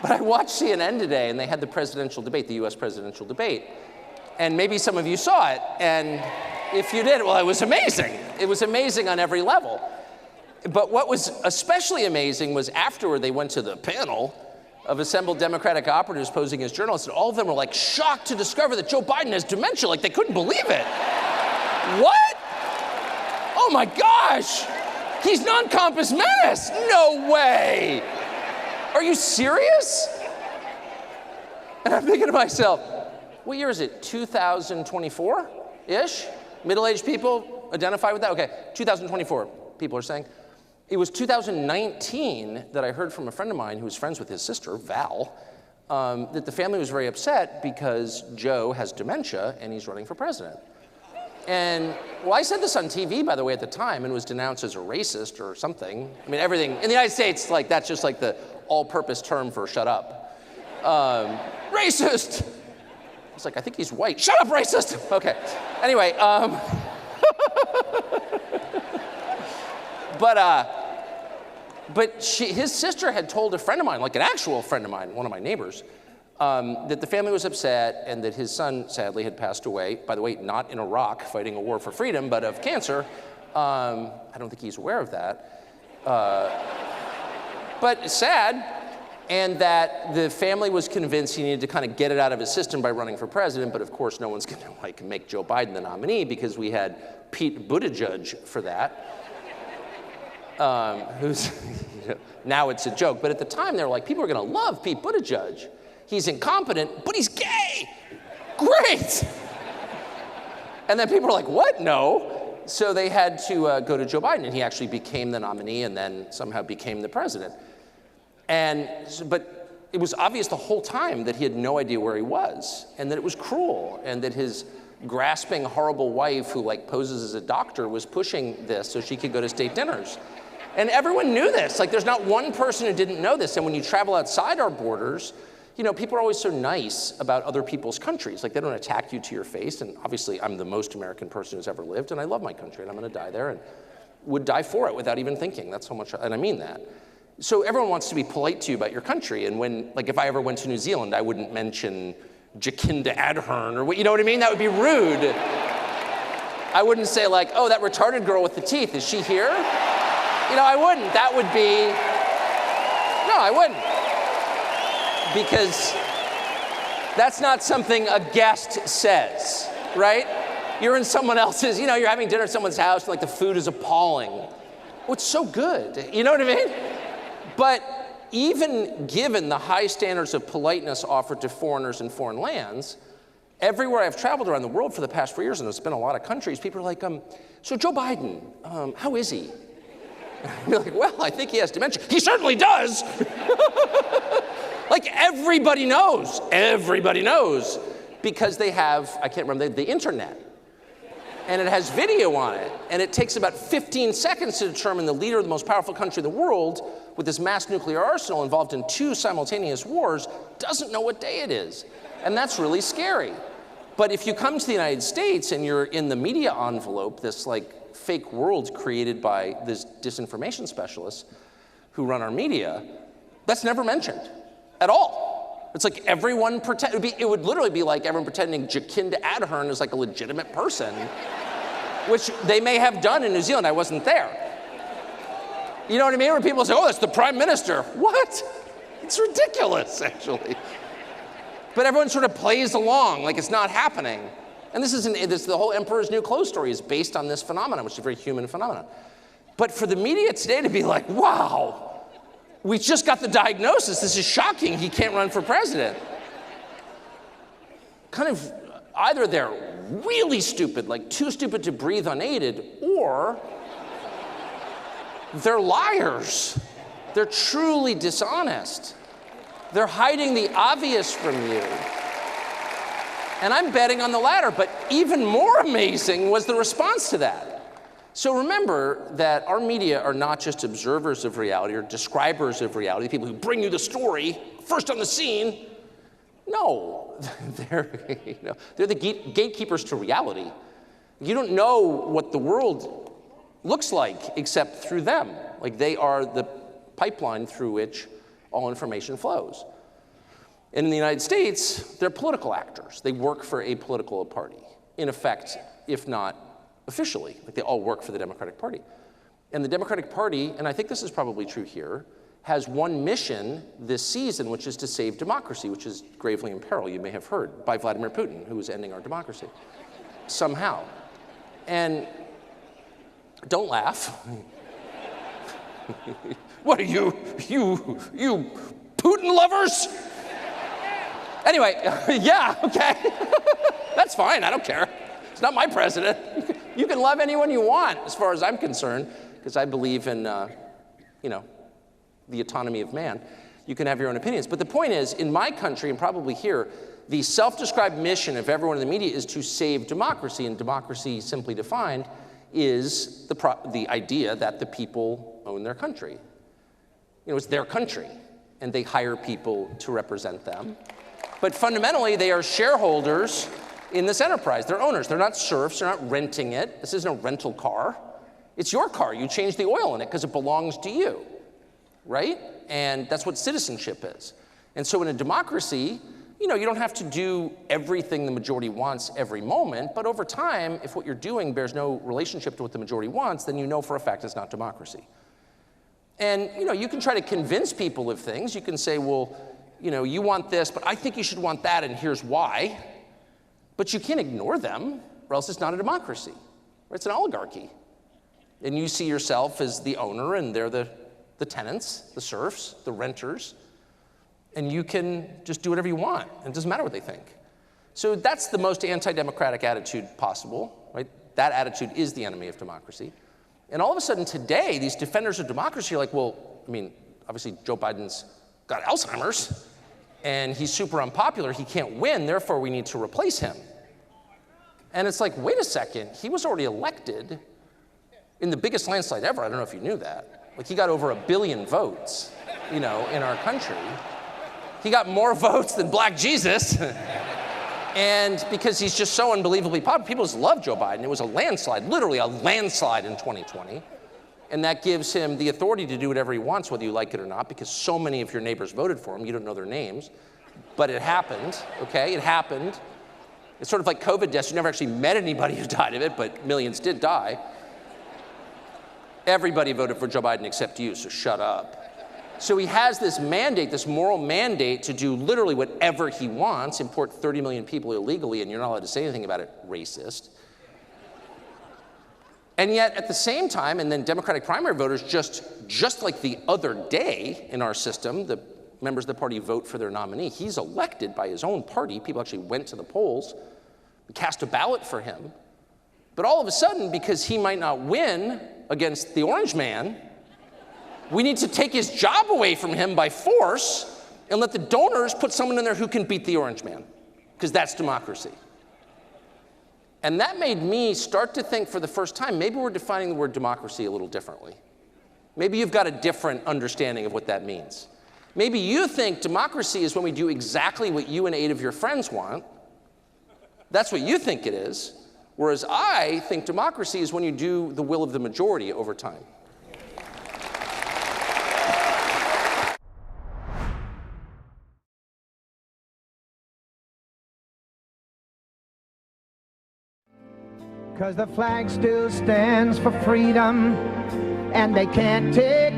But I watched CNN today, and they had the presidential debate, the US presidential debate. And maybe some of you saw it, and if you did, well, it was amazing. It was amazing on every level. But what was especially amazing was afterward, they went to the panel of assembled Democratic operatives posing as journalists, and all of them were like shocked to discover that Joe Biden has dementia, like they couldn't believe it. What? Oh my gosh, he's non-compos mentis. No way. Are you serious? And I'm thinking to myself, what year is it, 2024-ish? Middle-aged people identify with that? Okay, 2024, people are saying. It was 2019 that I heard from a friend of mine who was friends with his sister, Val, that the family was very upset because Joe has dementia and he's running for president. And, well, I said this on TV, by the way, at the time, and was denounced as a racist or something. I mean, everything, in the United States, like, that's just like the all-purpose term for shut up. Racist! It's like, I think he's white. Shut up, racist! Okay, anyway, But his sister had told a friend of mine, like an actual friend of mine, one of my neighbors, that the family was upset and that his son, sadly, had passed away. By the way, not in Iraq fighting a war for freedom, but of cancer. I don't think he's aware of that. But sad, and that the family was convinced he needed to kind of get it out of his system by running for president. But of course, no one's going to like make Joe Biden the nominee because we had Pete Buttigieg for that. Who's, now it's a joke, but at the time they were like, people are gonna love Pete Buttigieg. He's incompetent, but he's gay. Great! And then people were like, what? No. So they had to go to Joe Biden, and he actually became the nominee and then somehow became the president. But it was obvious the whole time that he had no idea where he was, and that it was cruel, and that his grasping, horrible wife who like poses as a doctor was pushing this so she could go to state dinners. And everyone knew this. Like, there's not one person who didn't know this. And when you travel outside our borders, you know, people are always so nice about other people's countries. Like, they don't attack you to your face. And obviously, I'm the most American person who's ever lived, and I love my country, and I'm gonna die there, and would die for it without even thinking. That's how much, and I mean that. So everyone wants to be polite to you about your country. And when, like, if I ever went to New Zealand, I wouldn't mention Jacinda Ardern, or what, you know what I mean? That would be rude. I wouldn't say like, oh, that retarded girl with the teeth, is she here? You know, I wouldn't. That would be, no, I wouldn't. Because that's not something a guest says, right? You're in someone else's, you know, you're having dinner at someone's house, and like the food is appalling. Oh, it's so good, you know what I mean? But even given the high standards of politeness offered to foreigners in foreign lands, everywhere I've traveled around the world for the past 4 years, and it's been a lot of countries, people are like, so Joe Biden, how is he? You're like, well, I think he has dementia. He certainly does. Like, everybody knows, because they have, I can't remember, the internet. And it has video on it, and it takes about 15 seconds to determine the leader of the most powerful country in the world with this mass nuclear arsenal involved in 2 simultaneous wars doesn't know what day it is. And that's really scary. But if you come to the United States and you're in the media envelope, this like fake world created by these disinformation specialists who run our media, that's never mentioned at all. It's like everyone pretend, it would literally be like everyone pretending Jacinda Ardern is like a legitimate person, which they may have done in New Zealand. I wasn't there. You know what I mean? When people say, oh, that's the prime minister. What? It's ridiculous, actually. But everyone sort of plays along like it's not happening. And this is the whole Emperor's New Clothes story is based on this phenomenon, which is a very human phenomenon. But for the media today to be like, wow, we just got the diagnosis. This is shocking. He can't run for president. Kind of either they're really stupid, like too stupid to breathe unaided, or they're liars. They're truly dishonest. They're hiding the obvious from you. And I'm betting on the latter, but even more amazing was the response to that. So remember that our media are not just observers of reality or describers of reality, people who bring you the story first on the scene. No, they're the gatekeepers to reality. You don't know what the world looks like except through them. Like, they are the pipeline through which all information flows. And in the United States, they're political actors. They work for a political party, in effect, if not officially. Like they all work for the Democratic Party. And the Democratic Party, and I think this is probably true here, has one mission this season, which is to save democracy, which is gravely in peril, you may have heard, by Vladimir Putin, who is ending our democracy, somehow. And don't laugh. What are you Putin lovers? Anyway, yeah, okay. That's fine, I don't care. It's not my president. You can love anyone you want, as far as I'm concerned, because I believe in, the autonomy of man. You can have your own opinions. But the point is, in my country, and probably here, the self-described mission of everyone in the media is to save democracy, and democracy, simply defined, is the idea that the people own their country. It's their country, and they hire people to represent them. But fundamentally, they are shareholders in this enterprise. They're owners. They're not serfs. They're not renting it. This isn't a rental car. It's your car. You change the oil in it because it belongs to you, right? And that's what citizenship is. And so in a democracy, you don't have to do everything the majority wants every moment, but over time, if what you're doing bears no relationship to what the majority wants, then you know for a fact it's not democracy. And you can try to convince people of things. You can say, well, you want this, but I think you should want that, and here's why. But you can't ignore them, or else it's not a democracy. It's an oligarchy. And you see yourself as the owner, and they're the tenants, the serfs, the renters, and you can just do whatever you want, and it doesn't matter what they think. So that's the most anti-democratic attitude possible, right? That attitude is the enemy of democracy. And all of a sudden today, these defenders of democracy are like, well, obviously Joe Biden's got Alzheimer's, and he's super unpopular, he can't win, therefore we need to replace him. And it's like, wait a second, he was already elected in the biggest landslide ever. I don't know if you knew that. Like, he got over 1 billion votes, in our country. He got more votes than Black Jesus. And because he's just so unbelievably popular, people just love Joe Biden. It was a landslide, literally a landslide in 2020. And that gives him the authority to do whatever he wants, whether you like it or not, because so many of your neighbors voted for him, you don't know their names. But it happened, okay? It happened. It's sort of like COVID deaths. You never actually met anybody who died of it, but millions did die. Everybody voted for Joe Biden except you, so shut up. So he has this mandate, this moral mandate to do literally whatever he wants, import 30 million people illegally, and you're not allowed to say anything about it, racist. And yet, at the same time, and then Democratic primary voters, just like the other day in our system, the members of the party vote for their nominee. He's elected by his own party. People actually went to the polls and cast a ballot for him. But all of a sudden, because he might not win against the orange man, we need to take his job away from him by force and let the donors put someone in there who can beat the orange man, because that's democracy. And that made me start to think for the first time, maybe we're defining the word democracy a little differently. Maybe you've got a different understanding of what that means. Maybe you think democracy is when we do exactly what you and 8 of your friends want. That's what you think it is. Whereas I think democracy is when you do the will of the majority over time. Because the flag still stands for freedom, and they can't take